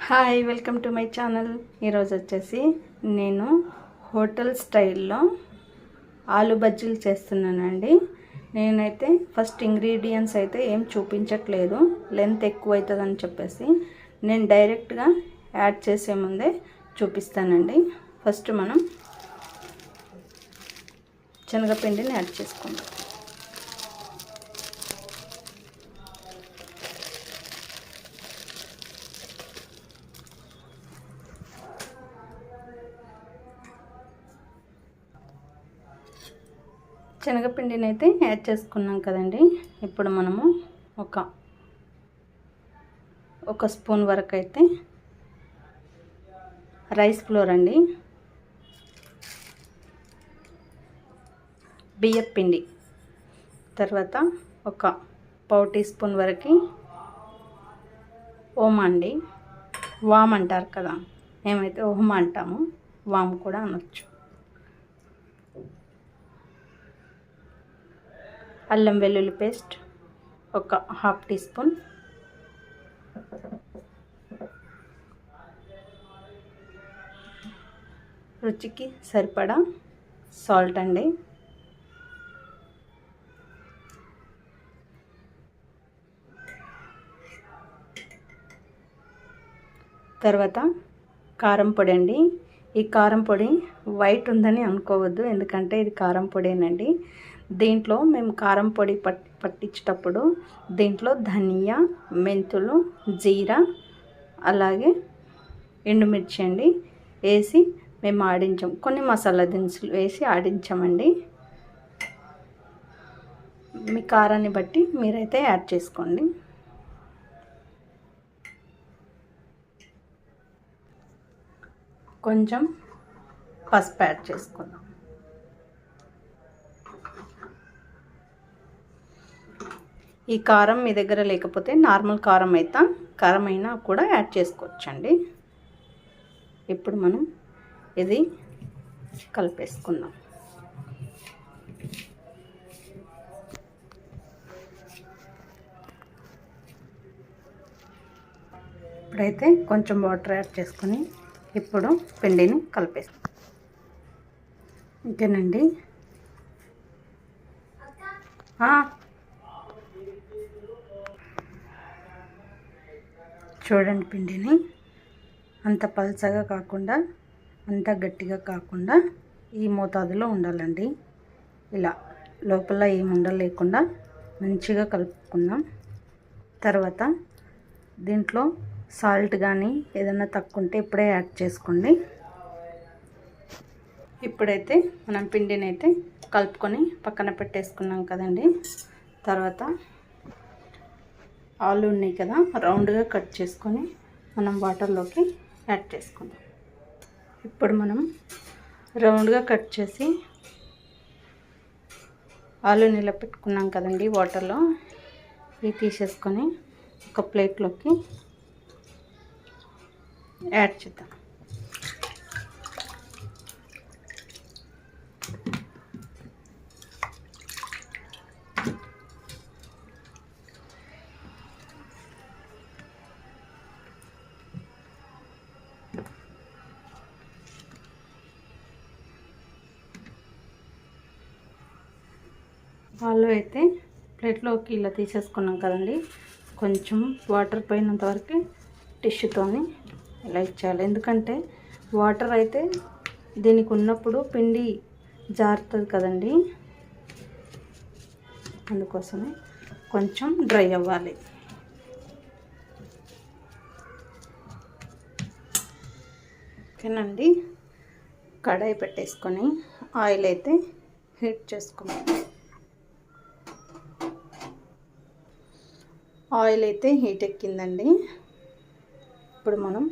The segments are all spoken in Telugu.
Hi, welcome to my channel. ఈరోజు వచ్చేసి నేను హోటల్ స్టైల్లో ఆలు బజ్జీలు చేస్తున్నానండి. నేనైతే ఫస్ట్ ఇంగ్రీడియంట్స్ అయితే ఏం చూపించట్లేదు, లెంత్ ఎక్కువ అవుతుందని చెప్పేసి నేను డైరెక్ట్గా యాడ్ చేసే ముందే చూపిస్తానండి. ఫస్ట్ మనం శనగపిండిని యాడ్ చేసుకుందాం. శనగపిండిని అయితే యాడ్ చేసుకున్నాం కదండి. ఇప్పుడు మనము ఒక స్పూన్ వరకు అయితే రైస్ ఫ్లోర్ అండి, బియ్యం పిండి, తర్వాత ఒక పావు టీ స్పూన్ వరకు ఓమా అండి. వామ్ అంటారు కదా, మేమైతే ఓమా అంటాము, వామ్ కూడా అనొచ్చు. అల్లం వెల్లుల్లి పేస్ట్ ఒక హాఫ్ టీ స్పూన్, రుచికి సరిపడా సాల్ట్ అండి, తర్వాత కారం పొడి అండి. ఈ కారం పొడి వైట్ ఉందని అనుకోవద్దు, ఎందుకంటే ఇది కారం పొడేనండి. దీంట్లో మేము కారం పొడి పట్టించేటప్పుడు దీంట్లో ధనియా, మెంతులు, జీరా, అలాగే ఎండుమిర్చి అండి వేసి మేము ఆడించాం. కొన్ని మసాలా దినుసులు వేసి ఆడించామండి. మీ కారాన్ని బట్టి మీరైతే యాడ్ చేసుకోండి. కొంచెం పసుపు యాడ్ చేసుకుందాం. ఈ కారం మీ దగ్గర లేకపోతే నార్మల్ కారం అయినా కూడా యాడ్ చేసుకోవచ్చండి. ఇప్పుడు మనం ఇది కలిపేసుకుందాం. ఇప్పుడైతే కొంచెం వాటర్ యాడ్ చేసుకొని ఇప్పుడు పిండిని కలిపేస్తాం. ఇంకేనండి. చూడండి, పిండిని అంత పల్చగా కాకుండా అంత గట్టిగా కాకుండా ఈ మోతాదులో ఉండాలండి. ఇలా లోపల ఏం ఉండలేకుండా మంచిగా కలుపుకుందాం. తర్వాత దీంట్లో సాల్ట్ కానీ ఏదైనా తక్కువ ఉంటే ఇప్పుడే యాడ్ చేసుకోండి. ఇప్పుడైతే మనం పిండిని అయితే కలుపుకొని పక్కన పెట్టేసుకున్నాం కదండి. తర్వాత ఆలు ఉన్నాయి కదా, రౌండ్గా కట్ చేసుకొని మనం వాటర్లోకి యాడ్ చేసుకుందాం. ఇప్పుడు మనం రౌండ్గా కట్ చేసి ఆలు నిలబెట్టుకున్నాం కదండి వాటర్లో, ఇవి తీసేసుకొని ఒక ప్లేట్లోకి యాడ్ చేద్దాం. ఆలు అయితే ప్లేట్లోకి ఇలా తీసేసుకున్నాం కదండి. కొంచెం వాటర్ పోయినంత వరకు టిష్యూతోని ఇలా ఇచ్చేయాలి, ఎందుకంటే వాటర్ అయితే దీనికి ఉన్నప్పుడు పిండి జారుతుంది కదండి, అందుకోసమే కొంచెం డ్రై అవ్వాలి. ఓకేనండి. కడాయి పెట్టేసుకొని ఆయిల్ అయితే హీట్ చేసుకున్నాం. ఆయిల్ అయితే హీట్ ఎక్కిందండి. ఇప్పుడు మనం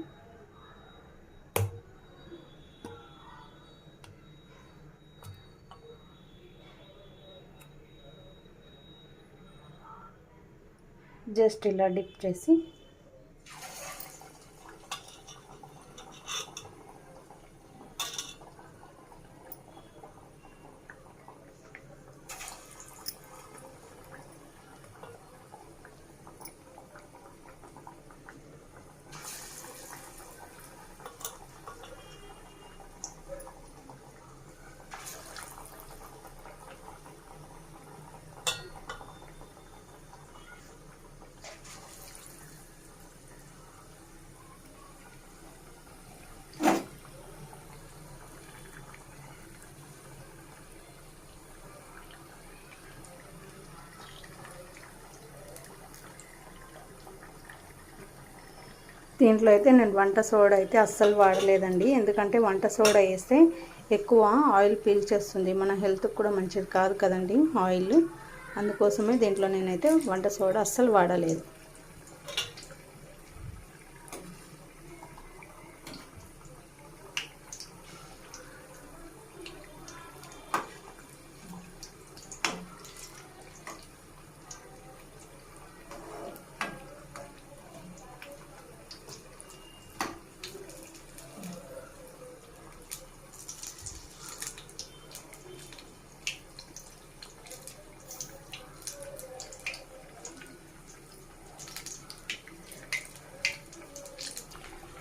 జస్ట్ ఇలా డిప్ చేసి దీంట్లో అయితే నేను వంట సోడా అయితే అస్సలు వాడలేదండి. ఎందుకంటే వంట సోడా వేస్తే ఎక్కువ ఆయిల్ పీల్చేస్తుంది, మన హెల్త్కి కూడా మంచిది కాదు కదండి ఆయిల్. అందుకోసమే దీంట్లో నేనైతే వంట సోడా అస్సలు వాడలేదు.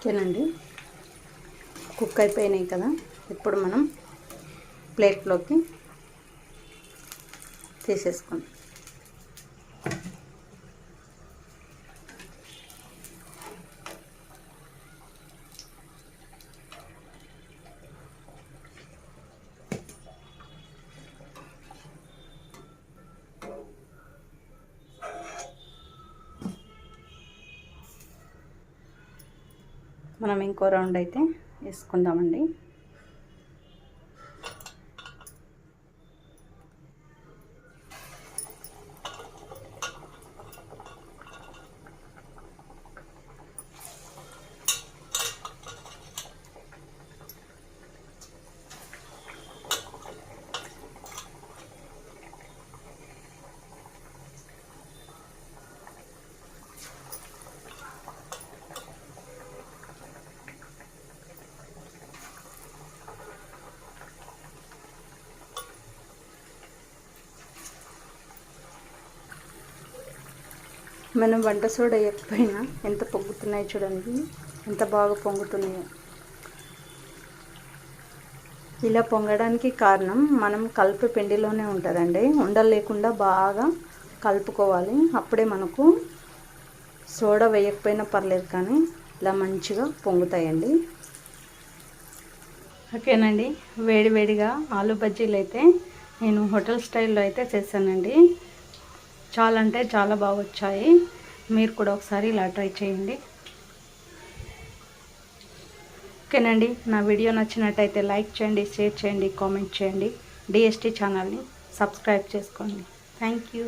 ఓకేనండి, కుక్ అయిపోయినాయి కదా. ఇప్పుడు మనం ప్లేట్లోకి తీసేసుకుందాం. మనం ఇంకో రౌండ్ అయితే వేసుకుందామండి. మనం వంట సోడా వేయకపోయినా ఎంత పొంగుతున్నాయి చూడండి, ఎంత బాగా పొంగుతున్నాయో. ఇలా పొంగడానికి కారణం మనం కలిపే పిండిలోనే ఉంటుందండి. ఉండలు లేకుండా బాగా కలుపుకోవాలి, అప్పుడే మనకు సోడా వేయకపోయినా పర్లేదు కానీ ఇలా మంచిగా పొంగుతాయండి. ఓకేనండి, వేడివేడిగా ఆలు బజ్జీలు అయితే నేను హోటల్ స్టైల్లో అయితే చేశానండి. చాలా అంటే చాలా బాగా వచ్చాయి. మీరు కూడా ఒకసారి ఇలా ట్రై చేయండి. ఓకేనండి, నా వీడియో నచ్చినట్టయితే లైక్ చేయండి, షేర్ చేయండి, కామెంట్ చేయండి. డిఎస్టీ ఛానల్ని సబ్స్క్రైబ్ చేసుకోండి. Thank you.